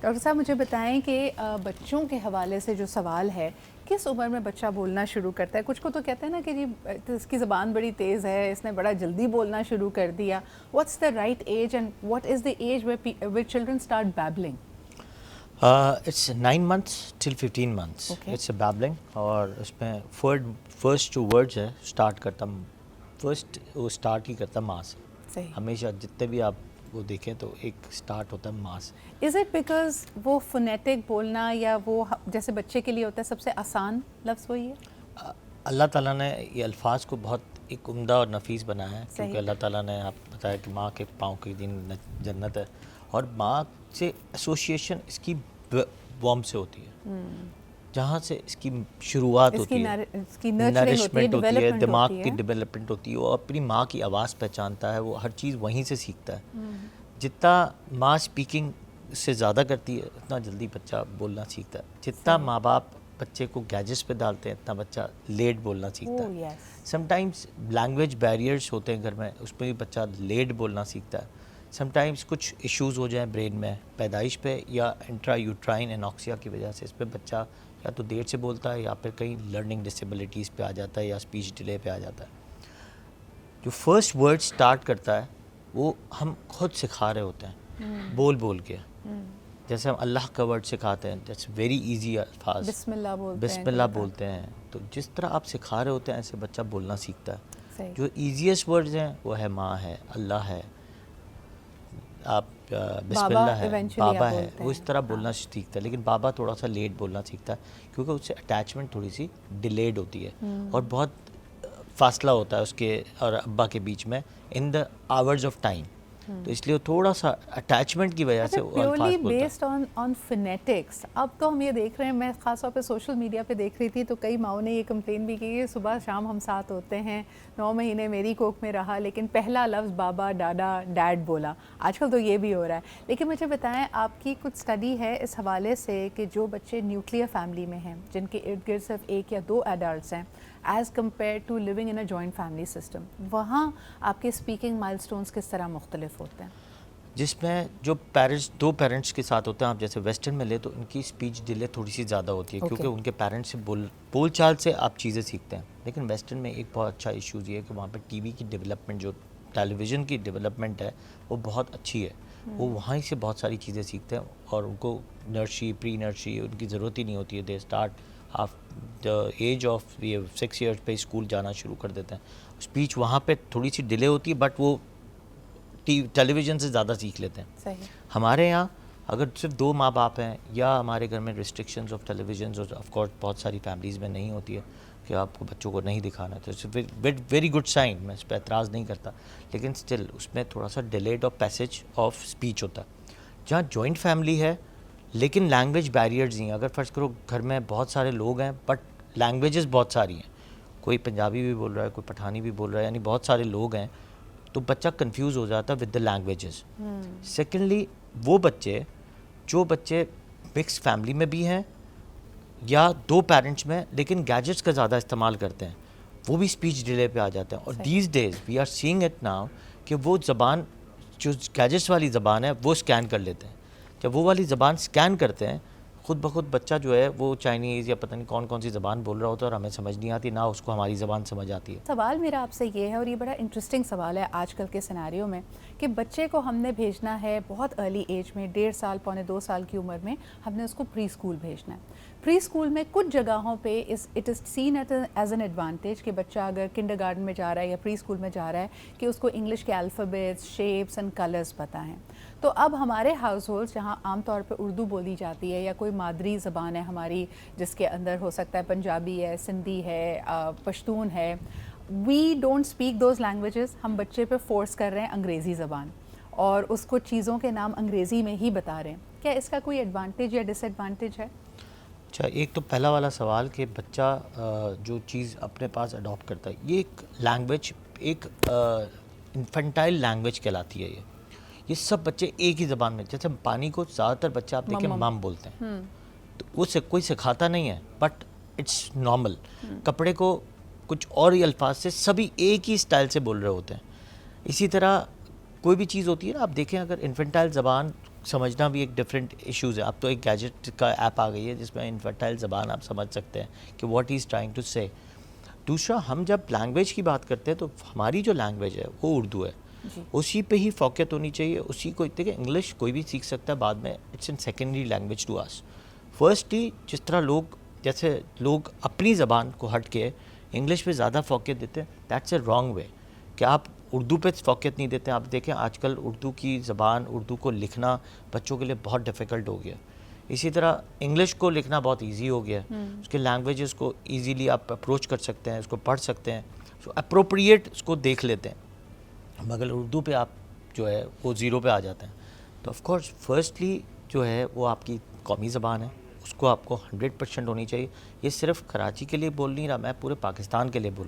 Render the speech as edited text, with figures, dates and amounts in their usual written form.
Doctor صاحب مجھے بتائیں کہ بچوں کے حوالے سے جو سوال ہے، کس عمر میں بچہ بولنا شروع کرتا ہے؟ کچھ کو تو کہتے ہیں نا کہ جی اس کی زبان بڑی تیز ہے، اس نے بڑا جلدی بولنا شروع کر دیا. What's the right age and what is the age where children start babbling? It's 9 months till 15 months. Okay. It's a babbling. اور اس میں فرسٹ جو ورڈز ہے اسٹارٹ کرتا فرسٹ وہ اسٹارٹ ہی کرتا ماں سے. صحیح. ہمیشہ جتنے بھی آپ وہ دیکھیں تو ایک اسٹارٹ ہوتا ہے ماں سے. از اٹ بیکاز وہ فونیٹک بولنا یا وہ جیسے بچے کے لیے ہوتا ہے سب سے آسان لفظ وہی ہے؟ اللہ تعالیٰ نے یہ الفاظ کو بہت ایک عمدہ اور نفیس بنایا ہے، کیونکہ اللہ تعالیٰ نے آپ بتایا کہ ماں کے پاؤں کے دین جنت ہے، اور ماں سے ایسوسیشن اس کی وارم سے ہوتی ہے، جہاں سے اس کی شروعات ہوتی ہے، نرشمنٹ ہوتی ہے، دماغ کی ڈیولپمنٹ ہوتی ہے، وہ اپنی ماں کی آواز پہچانتا ہے، وہ ہر چیز وہیں سے سیکھتا ہے. جتنا ماں اسپیکنگ سے زیادہ کرتی ہے اتنا جلدی بچہ بولنا سیکھتا ہے. جتنا ماں باپ بچے کو گیجٹس پہ ڈالتے ہیں اتنا بچہ لیٹ بولنا سیکھتا ہے. سم ٹائمز لینگویج بیریئرس ہوتے ہیں گھر میں، اس میں بھی بچہ لیٹ بولنا سیکھتا ہے. سم ٹائمز کچھ ایشوز ہو جائیں برین میں پیدائش پہ یا انٹرا یوٹرائن اناکسیا کی وجہ سے، اس پہ بچہ یا تو دیر سے بولتا ہے یا پھر کہیں لرننگ ڈسیبلٹیز پہ آ جاتا ہے یا اسپیچ ڈیلے پہ آ جاتا ہے. جو فرسٹ ورڈ سٹارٹ کرتا ہے وہ ہم خود سکھا رہے ہوتے ہیں بول بول کے. جیسے ہم اللہ کا ورڈ سکھاتے ہیں، دیٹس ویری ایزی الفاظ، بسم اللہ بولتے ہیں. تو جس طرح آپ سکھا رہے ہوتے ہیں ایسے بچہ بولنا سیکھتا ہے. صحیح. جو ایزیسٹ ورڈز ہیں وہ ہے ماں ہے، اللہ ہے، آپ بسم اللہ ہے، بابا ہے، وہ اس طرح بولنا سیکھتا ہے. لیکن بابا تھوڑا سا لیٹ بولنا سیکھتا ہے کیونکہ اس سے اٹیچمنٹ تھوڑی سی ڈیلیڈ ہوتی ہے اور بہت فاصلہ ہوتا ہے اس کے اور ابا کے بیچ میں ان دا آورز آف ٹائم. تو اس لیے تھوڑا سا اٹیچمنٹ کی وجہ سے وہ الفاظ پیورلی بولتا ہے. Based on fanatics. اب تو ہم یہ دیکھ رہے ہیں، میں خاص طور پہ سوشل میڈیا پہ دیکھ رہی تھی تو کئی ماؤں نے یہ کمپلین بھی کی کہ صبح شام ہم ساتھ ہوتے ہیں، 9 مہینے میری کوکھ میں رہا لیکن پہلا لفظ بابا ڈاڈا ڈیڈ بولا. آج کل تو یہ بھی ہو رہا ہے. لیکن مجھے بتائیں، آپ کی کچھ اسٹڈی ہے اس حوالے سے کہ جو بچے نیوکلیئر فیملی میں ہیں، جن کے ارد گرد صرف 1 یا 2 ایڈلٹس ہیں، as compared to living in a joint family system, وہاں آپ کے اسپیکنگ مائل اسٹونس کس طرح مختلف ہوتے ہیں؟ جس میں جو پیرنٹس 2 پیرنٹس کے ساتھ ہوتے ہیں، آپ جیسے ویسٹرن میں لے تو ان کی اسپیچ ڈیلے تھوڑی سی زیادہ ہوتی ہے کیونکہ ان کے پیرنٹس سے بول چال سے آپ چیزیں سیکھتے ہیں. لیکن ویسٹرن میں ایک بہت اچھا ایشوز یہ ہے کہ وہاں پہ ٹی وی کی ڈیولپمنٹ، جو ٹیلی ویژن کی ڈیولپمنٹ ہے وہ بہت اچھی ہے. وہ وہاں سے بہت ساری چیزیں سیکھتے ہیں اور ان کو نرسری پری نرسری ان کی ضرورت ہی نہیں ہوتی ہے. They start the age of 6 years پہ اسکول جانا شروع کر دیتے ہیں. اسپیچ وہاں پہ تھوڑی سی ڈیلے ہوتی ہے بٹ وہ ٹیلی ویژن سے زیادہ سیکھ لیتے ہیں. صحیح. ہمارے یہاں اگر صرف 2 ماں باپ ہیں یا ہمارے گھر میں restrictions of televisions of course بہت ساری فیملیز میں نہیں ہوتی ہے کہ آپ کو بچوں کو نہیں دکھانا ہے، تو ویری گڈ سائن، میں اس پہ اعتراض نہیں کرتا. لیکن اسٹل اس میں تھوڑا سا delayed of passage of speech ہوتا ہے. جہاں جوائنٹ فیملی ہے لیکن لینگویج بیریئرز ہیں، اگر فرض کرو گھر میں بہت سارے لوگ ہیں بٹ لینگویجز بہت ساری ہیں، کوئی پنجابی بھی بول رہا ہے، کوئی پٹھانی بھی بول رہا ہے، یعنی بہت سارے لوگ ہیں، تو بچہ کنفیوز ہو جاتا ہے ود دا لینگویجز. سیکنڈلی وہ بچے مکس فیملی میں بھی ہیں یا 2 پیرنٹس میں لیکن گیجٹس کا زیادہ استعمال کرتے ہیں، وہ بھی اسپیچ ڈیلے پہ آ جاتے ہیں. اور these days we are seeing it now کہ وہ زبان جو گیجٹس والی زبان ہے وہ اسکین کر لیتے ہیں. جب وہ والی زبان اسکین کرتے ہیں خود بخود بچہ جو ہے وہ چائنیز یا پتہ نہیں کون سی زبان بول رہا ہوتا ہے اور ہمیں سمجھ نہیں آتی، نہ اس کو ہماری زبان سمجھ آتی ہے. سوال میرا آپ سے یہ ہے، اور یہ بڑا انٹرسٹنگ سوال ہے آج کل کے سیناریو میں، کہ بچے کو ہم نے بھیجنا ہے بہت ارلی ایج میں، 1.5 سال 1.25 سال کی عمر میں ہم نے اس کو پری اسکول بھیجنا ہے. پری اسکول میں کچھ جگہوں پہ it is seen as an advantage کہ بچہ اگر کنڈر گارڈن میں جا رہا ہے یا پری اسکول میں جا رہا ہے کہ اس کو انگلش کے الفابیٹس، شیپس اینڈ کلرز پتہ ہیں. تو اب ہمارے ہاؤس ہولڈس جہاں عام طور پہ اردو بولی جاتی ہے یا کوئی مادری زبان ہے ہماری جس کے اندر ہو سکتا ہے پنجابی ہے، سندھی ہے، پشتون ہے، we don't speak those languages. ہم بچے پہ فورس کر رہے ہیں انگریزی زبان اور اس کو چیزوں کے نام انگریزی میں ہی بتا رہے ہیں. کیا اس کا کوئی ایڈوانٹیج یا ڈس ایڈوانٹیج ہے؟ اچھا، ایک تو پہلا والا سوال کہ بچہ جو چیز اپنے پاس اڈاپٹ کرتا ہے، یہ ایک لینگویج، ایک انفنٹائل لینگویج کہلاتی ہے. یہ سب بچے ایک ہی زبان میں، جیسے پانی کو زیادہ تر بچہ آپ دیکھیں مم بولتے ہیں، تو وہ سے کوئی سکھاتا نہیں ہے بٹ اٹس نارمل. کپڑے کو کچھ اور ہی الفاظ سے سبھی ایک ہی اسٹائل سے بول رہے ہوتے ہیں. اسی طرح کوئی بھی چیز ہوتی ہے نا، آپ دیکھیں اگر انفنٹائل زبان سمجھنا بھی ایک ڈفرینٹ ایشوز ہے. اب تو ایک گیجٹ کا ایپ آ گئی ہے جس میں انفرٹائل زبان آپ سمجھ سکتے ہیں کہ واٹ از ٹرائنگ ٹو سے. دوسرا, ہم جب لینگویج کی بات کرتے ہیں تو ہماری جو لینگویج ہے وہ اردو ہے, اسی پہ ہی فوکیت ہونی چاہیے, اسی کو. دیکھیں انگلش کوئی بھی سیکھ سکتا ہے بعد میں, it's in secondary language to us. Firstly جس طرح لوگ اپنی زبان کو ہٹ کے انگلش پہ زیادہ فوکیت دیتے ہیں, دیٹس اے رانگ وے. کہ آپ اردو پہ فوکیت نہیں دیتے. آپ دیکھیں آج کل اردو کی زبان, اردو کو لکھنا بچوں کے لیے بہت ڈیفیکلٹ ہو گیا. اسی طرح انگلش کو لکھنا بہت ایزی ہو گیا, اس کے لینگویجز کو ایزیلی آپ اپروچ کر سکتے ہیں, اس کو پڑھ سکتے ہیں, اپروپریٹ اس کو دیکھ لیتے ہیں. مگر اردو پہ آپ جو ہے وہ زیرو پہ آ جاتے ہیں. تو آف کورس فرسٹلی جو ہے وہ آپ کی قومی زبان ہے, اس کو آپ کو 100% ہونی چاہیے. یہ صرف کراچی کے لیے بول نہیں رہا, میں پورے پاکستان کے لیے بول رہا ہوں.